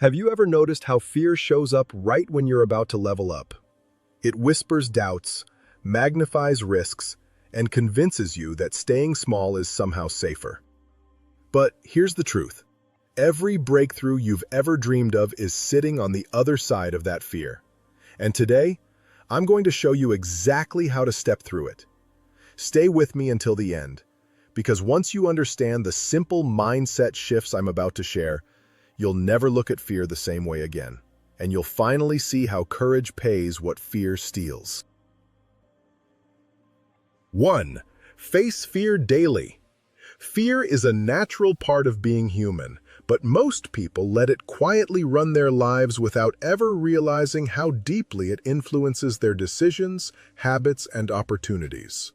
Have you ever noticed how fear shows up right when you're about to level up? It whispers doubts, magnifies risks, and convinces you that staying small is somehow safer. But here's the truth. Every breakthrough you've ever dreamed of is sitting on the other side of that fear. And today, I'm going to show you exactly how to step through it. Stay with me until the end, because once you understand the simple mindset shifts I'm about to share, you'll never look at fear the same way again, and you'll finally see how courage pays what fear steals. 1. Face fear daily. Fear is a natural part of being human, but most people let it quietly run their lives without ever realizing how deeply it influences their decisions, habits, and opportunities.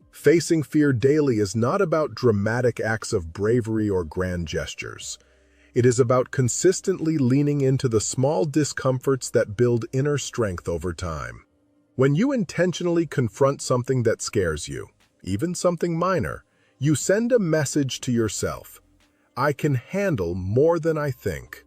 Facing fear daily is not about dramatic acts of bravery or grand gestures. It is about consistently leaning into the small discomforts that build inner strength over time. When you intentionally confront something that scares you, even something minor, you send a message to yourself. I can handle more than I think.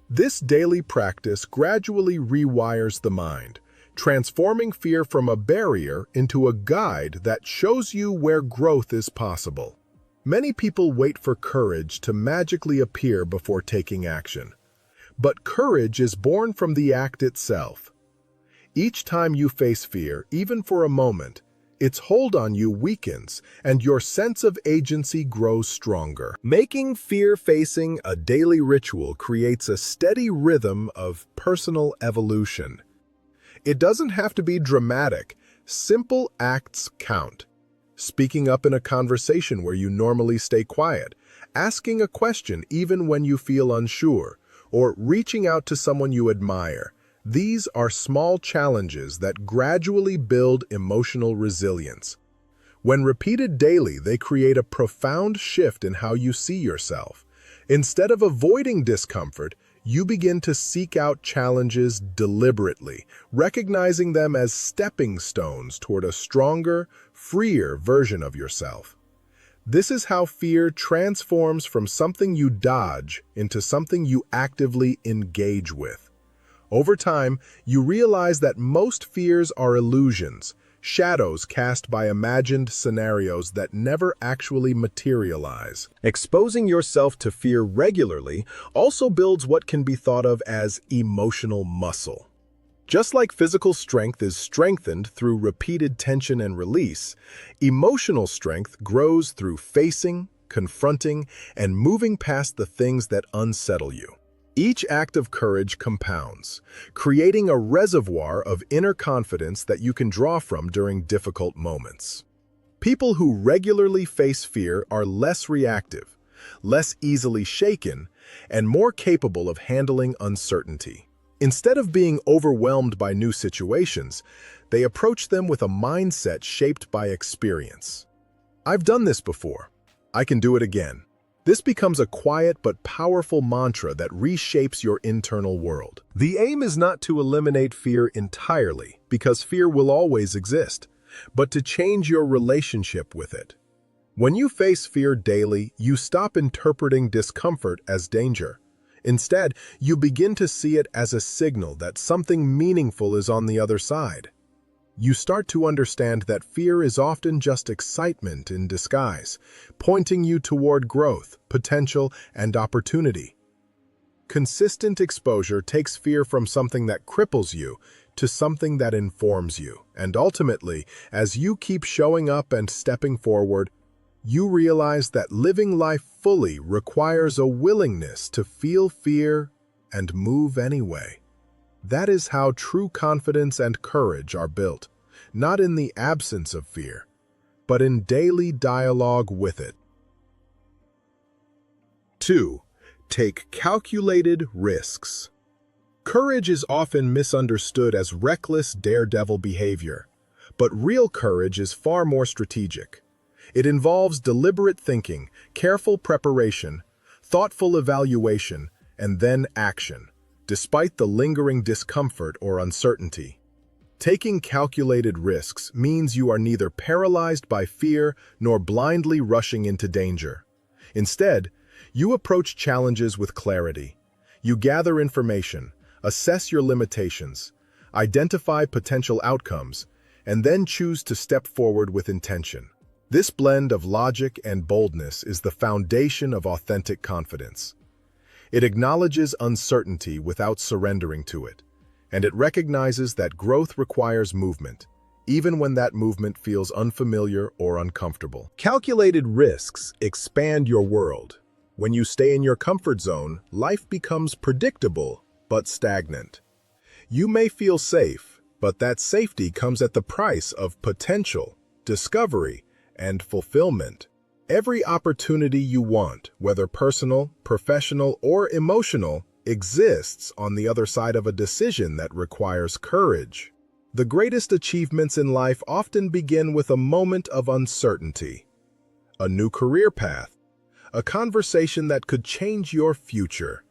This daily practice gradually rewires the mind, transforming fear from a barrier into a guide that shows you where growth is possible. Many people wait for courage to magically appear before taking action. But courage is born from the act itself. Each time you face fear, even for a moment, its hold on you weakens and your sense of agency grows stronger. Making fear-facing a daily ritual creates a steady rhythm of personal evolution. It doesn't have to be dramatic. Simple acts count. Speaking up in a conversation where you normally stay quiet, asking a question even when you feel unsure, or reaching out to someone you admire. These are small challenges that gradually build emotional resilience. When repeated daily, they create a profound shift in how you see yourself. Instead of avoiding discomfort, you begin to seek out challenges deliberately, recognizing them as stepping stones toward a stronger, freer version of yourself. This is how fear transforms from something you dodge into something you actively engage with. Over time, you realize that most fears are illusions, shadows cast by imagined scenarios that never actually materialize. Exposing yourself to fear regularly also builds what can be thought of as emotional muscle. Just like physical strength is strengthened through repeated tension and release, emotional strength grows through facing, confronting, and moving past the things that unsettle you. Each act of courage compounds, creating a reservoir of inner confidence that you can draw from during difficult moments. People who regularly face fear are less reactive, less easily shaken, and more capable of handling uncertainty. Instead of being overwhelmed by new situations, they approach them with a mindset shaped by experience. I've done this before. I can do it again. This becomes a quiet but powerful mantra that reshapes your internal world. The aim is not to eliminate fear entirely, because fear will always exist, but to change your relationship with it. When you face fear daily, you stop interpreting discomfort as danger. Instead, you begin to see it as a signal that something meaningful is on the other side. You start to understand that fear is often just excitement in disguise, pointing you toward growth, potential, and opportunity. Consistent exposure takes fear from something that cripples you to something that informs you, and ultimately, as you keep showing up and stepping forward, you realize that living life fully requires a willingness to feel fear and move anyway. That is how true confidence and courage are built, not in the absence of fear, but in daily dialogue with it. 2. Take calculated risks. Courage is often misunderstood as reckless, daredevil behavior, but real courage is far more strategic. It involves deliberate thinking, careful preparation, thoughtful evaluation, and then action, despite the lingering discomfort or uncertainty. Taking calculated risks means you are neither paralyzed by fear nor blindly rushing into danger. Instead, you approach challenges with clarity. You gather information, assess your limitations, identify potential outcomes, and then choose to step forward with intention. This blend of logic and boldness is the foundation of authentic confidence. It acknowledges uncertainty without surrendering to it, and it recognizes that growth requires movement, even when that movement feels unfamiliar or uncomfortable. Calculated risks expand your world. When you stay in your comfort zone, life becomes predictable but stagnant. You may feel safe, but that safety comes at the price of potential, discovery, and fulfillment. Every opportunity you want, whether personal, professional, or emotional, exists on the other side of a decision that requires courage. The greatest achievements in life often begin with a moment of uncertainty. A new career path, a conversation that could change your future,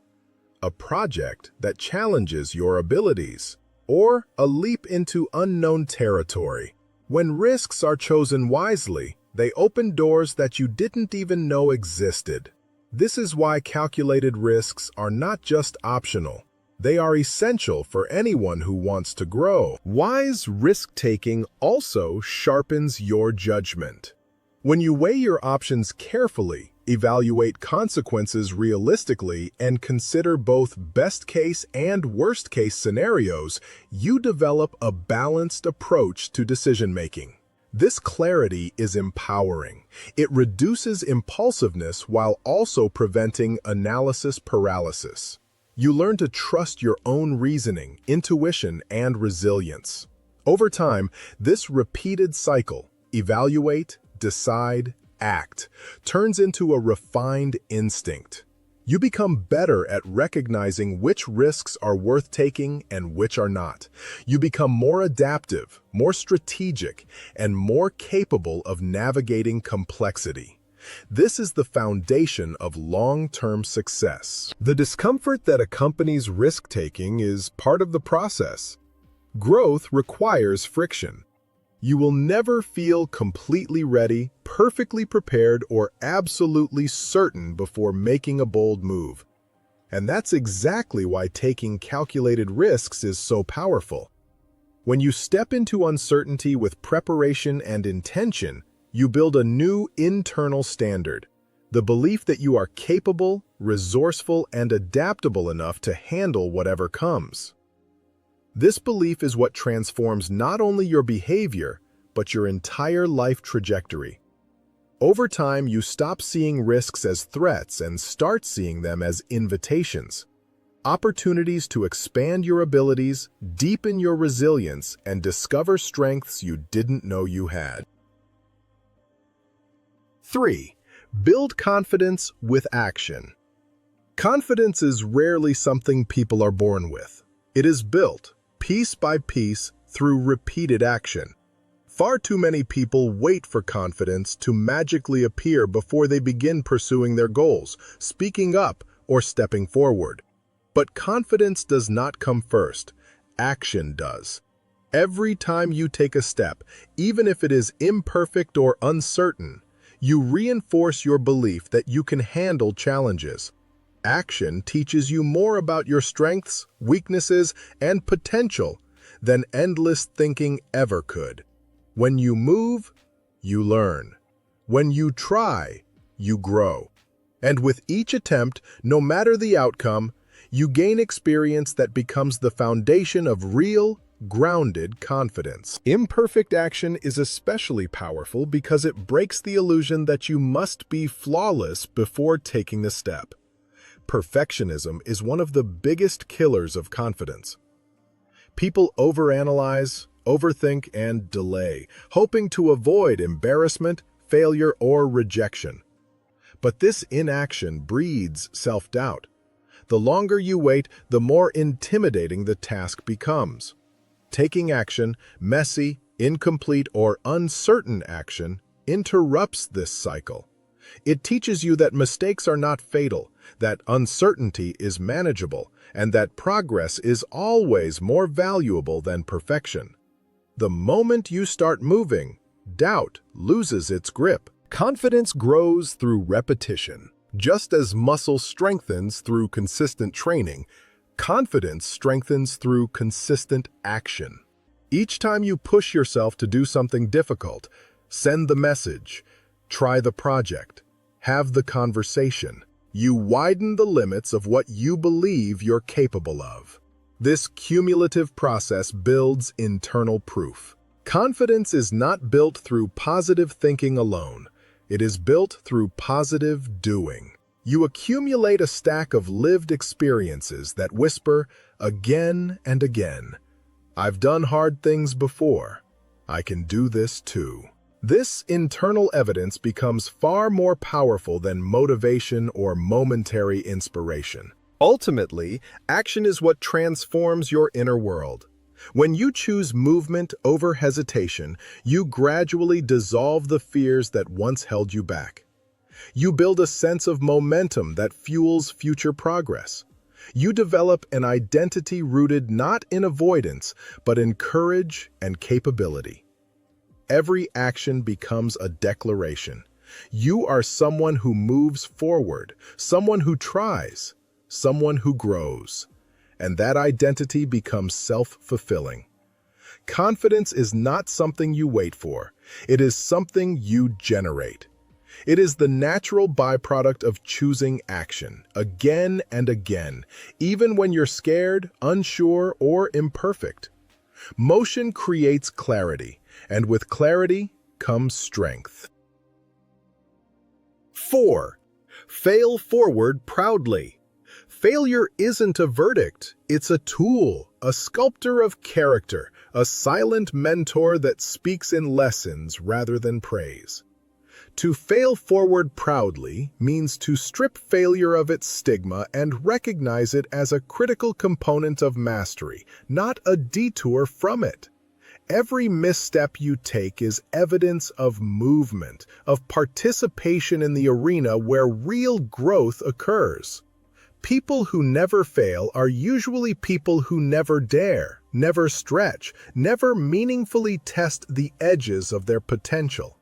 a project that challenges your abilities, or a leap into unknown territory. When risks are chosen wisely, they open doors that you didn't even know existed. This is why calculated risks are not just optional. They are essential for anyone who wants to grow. Wise risk-taking also sharpens your judgment. When you weigh your options carefully, evaluate consequences realistically, and consider both best-case and worst-case scenarios, you develop a balanced approach to decision-making. This clarity is empowering. It reduces impulsiveness while also preventing analysis paralysis. You learn to trust your own reasoning, intuition, and resilience. Over time, this repeated cycle, evaluate, decide, act, turns into a refined instinct. You become better at recognizing which risks are worth taking and which are not. You become more adaptive, more strategic, and more capable of navigating complexity. This is the foundation of long-term success. The discomfort that accompanies risk-taking is part of the process. Growth requires friction. You will never feel completely ready, perfectly prepared, or absolutely certain before making a bold move. And that's exactly why taking calculated risks is so powerful. When you step into uncertainty with preparation and intention, you build a new internal standard, the belief that you are capable, resourceful, and adaptable enough to handle whatever comes. This belief is what transforms not only your behavior, but your entire life trajectory. Over time, you stop seeing risks as threats and start seeing them as invitations. Opportunities to expand your abilities, deepen your resilience, and discover strengths you didn't know you had. 3. Build confidence with action. Confidence is rarely something people are born with. It is built, piece by piece, through repeated action. Far too many people wait for confidence to magically appear before they begin pursuing their goals, speaking up, or stepping forward. But confidence does not come first. Action does. Every time you take a step, even if it is imperfect or uncertain, you reinforce your belief that you can handle challenges. Action teaches you more about your strengths, weaknesses, and potential than endless thinking ever could. When you move, you learn. When you try, you grow. And with each attempt, no matter the outcome, you gain experience that becomes the foundation of real, grounded confidence. Imperfect action is especially powerful because it breaks the illusion that you must be flawless before taking the step. Perfectionism is one of the biggest killers of confidence. People overanalyze, overthink, and delay, hoping to avoid embarrassment, failure, or rejection. But this inaction breeds self-doubt. The longer you wait, the more intimidating the task becomes. Taking action, messy, incomplete, or uncertain action, interrupts this cycle. It teaches you that mistakes are not fatal, that uncertainty is manageable, and that progress is always more valuable than perfection. The moment you start moving, doubt loses its grip. Confidence grows through repetition. Just as muscle strengthens through consistent training, confidence strengthens through consistent action. Each time you push yourself to do something difficult, send the message, try the project, have the conversation, you widen the limits of what you believe you're capable of. This cumulative process builds internal proof. Confidence is not built through positive thinking alone. It is built through positive doing. You accumulate a stack of lived experiences that whisper again and again, "I've done hard things before. I can do this too." This internal evidence becomes far more powerful than motivation or momentary inspiration. Ultimately, action is what transforms your inner world. When you choose movement over hesitation, you gradually dissolve the fears that once held you back. You build a sense of momentum that fuels future progress. You develop an identity rooted not in avoidance, but in courage and capability. Every action becomes a declaration. You are someone who moves forward, someone who tries, someone who grows. And that identity becomes self-fulfilling. Confidence is not something you wait for. It is something you generate. It is the natural byproduct of choosing action, again and again, even when you're scared, unsure, or imperfect. Motion creates clarity, and with clarity comes strength. 4. Fail forward proudly. Failure isn't a verdict, it's a tool, a sculptor of character, a silent mentor that speaks in lessons rather than praise. To fail forward proudly means to strip failure of its stigma and recognize it as a critical component of mastery, not a detour from it. Every misstep you take is evidence of movement, of participation in the arena where real growth occurs. People who never fail are usually people who never dare, never stretch, never meaningfully test the edges of their potential.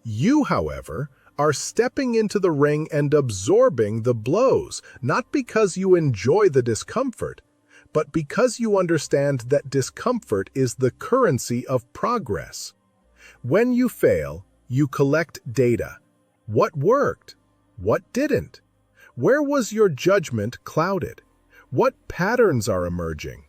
You, however, are stepping into the ring and absorbing the blows, not because you enjoy the discomfort, but because you understand that discomfort is the currency of progress. When you fail, you collect data. What worked? What didn't? Where was your judgment clouded? What patterns are emerging?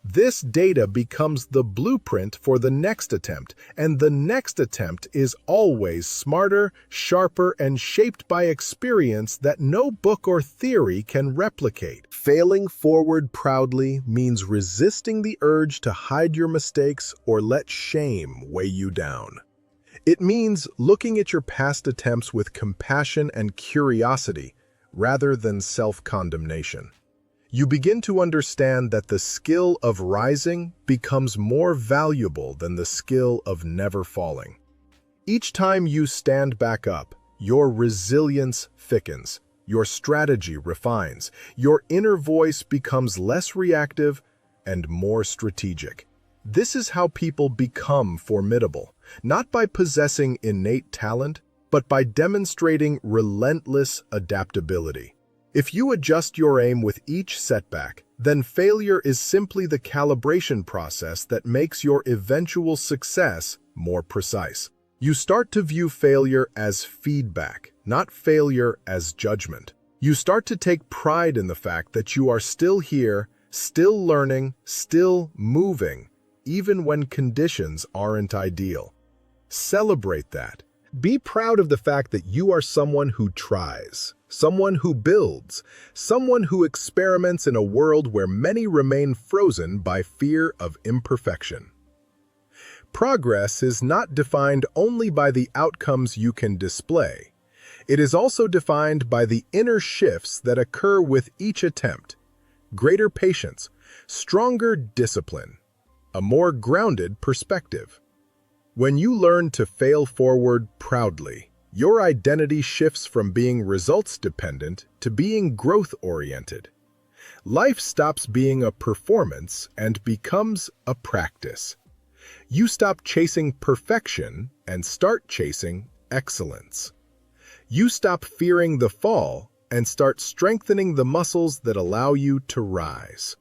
This data becomes the blueprint for the next attempt, and the next attempt is always smarter, sharper, and shaped by experience that no book or theory can replicate. Failing forward proudly means resisting the urge to hide your mistakes or let shame weigh you down. It means looking at your past attempts with compassion and curiosity rather than self-condemnation. You begin to understand that the skill of rising becomes more valuable than the skill of never falling. Each time you stand back up, your resilience thickens, your strategy refines, your inner voice becomes less reactive and more strategic. This is how people become formidable, not by possessing innate talent, but by demonstrating relentless adaptability. If you adjust your aim with each setback, then failure is simply the calibration process that makes your eventual success more precise. You start to view failure as feedback, not failure as judgment. You start to take pride in the fact that you are still here, still learning, still moving, even when conditions aren't ideal. Celebrate that. Be proud of the fact that you are someone who tries, someone who builds, someone who experiments in a world where many remain frozen by fear of imperfection. Progress is not defined only by the outcomes you can display. It is also defined by the inner shifts that occur with each attempt. Greater patience, stronger discipline, a more grounded perspective. When you learn to fail forward proudly, your identity shifts from being results-dependent to being growth-oriented. Life stops being a performance and becomes a practice. You stop chasing perfection and start chasing excellence. You stop fearing the fall and start strengthening the muscles that allow you to rise.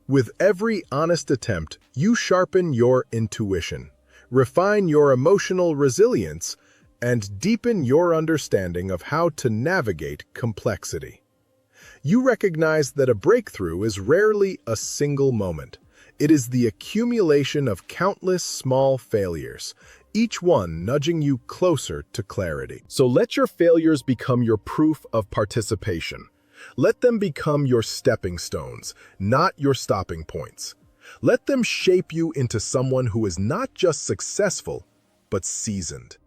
With every honest attempt, you sharpen your intuition, refine your emotional resilience, and deepen your understanding of how to navigate complexity. You recognize that a breakthrough is rarely a single moment. It is the accumulation of countless small failures, each one nudging you closer to clarity. So let your failures become your proof of participation. Let them become your stepping stones, not your stopping points. Let them shape you into someone who is not just successful, but seasoned.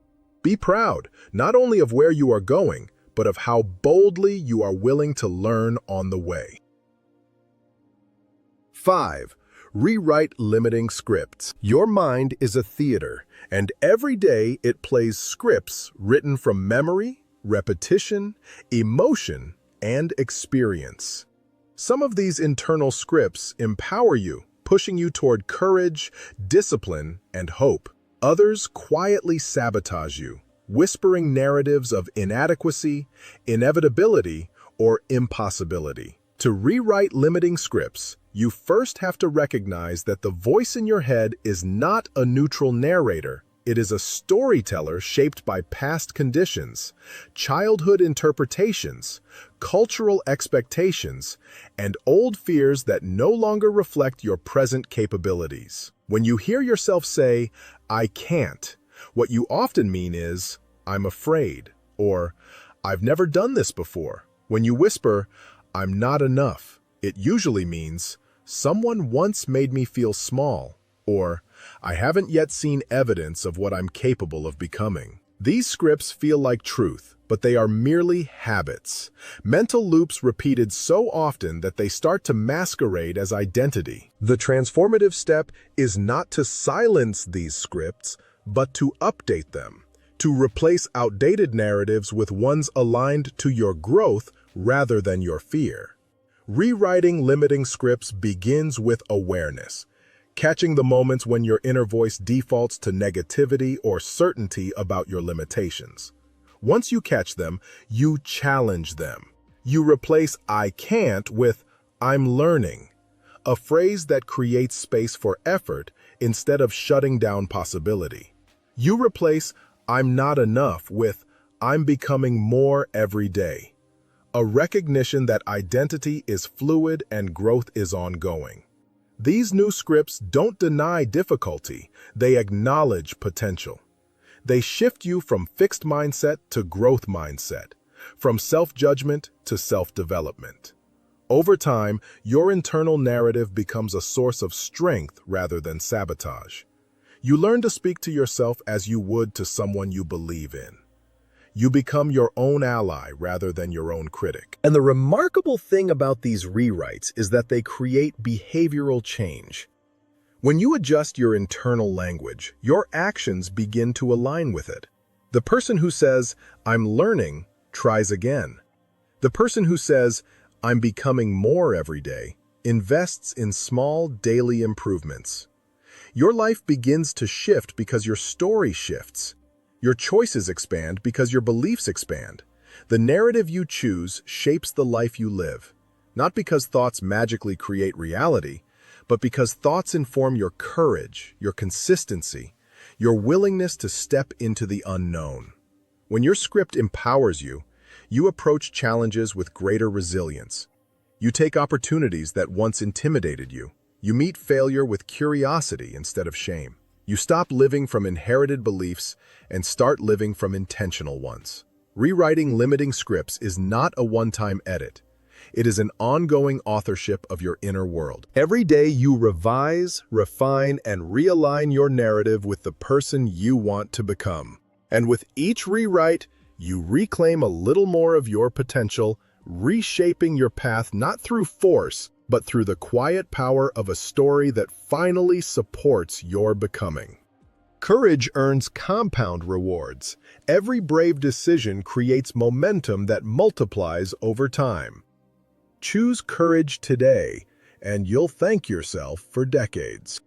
Be proud, not only of where you are going, but of how boldly you are willing to learn on the way. 5. Rewrite limiting scripts. Your mind is a theater, and every day it plays scripts written from memory, repetition, emotion, and experience. Some of these internal scripts empower you, pushing you toward courage, discipline, and hope. Others quietly sabotage you, whispering narratives of inadequacy, inevitability, or impossibility. To rewrite limiting scripts, you first have to recognize that the voice in your head is not a neutral narrator. It is a storyteller shaped by past conditions, childhood interpretations, cultural expectations, and old fears that no longer reflect your present capabilities. When you hear yourself say, "I can't," what you often mean is, "I'm afraid," or "I've never done this before." When you whisper, "I'm not enough," it usually means, "Someone once made me feel small," or "I haven't yet seen evidence of what I'm capable of becoming." These scripts feel like truth, but they are merely habits, mental loops repeated so often that they start to masquerade as identity. The transformative step is not to silence these scripts, but to update them, to replace outdated narratives with ones aligned to your growth rather than your fear. Rewriting limiting scripts begins with awareness, catching the moments when your inner voice defaults to negativity or certainty about your limitations. Once you catch them, you challenge them. You replace "I can't" with "I'm learning," a phrase that creates space for effort instead of shutting down possibility. You replace "I'm not enough" with "I'm becoming more every day," a recognition that identity is fluid and growth is ongoing. These new scripts don't deny difficulty, they acknowledge potential. They shift you from fixed mindset to growth mindset, from self-judgment to self-development. Over time, your internal narrative becomes a source of strength rather than sabotage. You learn to speak to yourself as you would to someone you believe in. You become your own ally rather than your own critic. And the remarkable thing about these rewrites is that they create behavioral change. When you adjust your internal language, your actions begin to align with it. The person who says, "I'm learning," tries again. The person who says, "I'm becoming more every day," invests in small daily improvements. Your life begins to shift because your story shifts. Your choices expand because your beliefs expand. The narrative you choose shapes the life you live, not because thoughts magically create reality, but because thoughts inform your courage, your consistency, your willingness to step into the unknown. When your script empowers you, you approach challenges with greater resilience. You take opportunities that once intimidated you. You meet failure with curiosity instead of shame. You stop living from inherited beliefs and start living from intentional ones. Rewriting limiting scripts is not a one-time edit. It is an ongoing authorship of your inner world. Every day you revise, refine, and realign your narrative with the person you want to become. And with each rewrite, you reclaim a little more of your potential, reshaping your path not through force, but through the quiet power of a story that finally supports your becoming. Courage earns compound rewards. Every brave decision creates momentum that multiplies over time. Choose courage today, and you'll thank yourself for decades.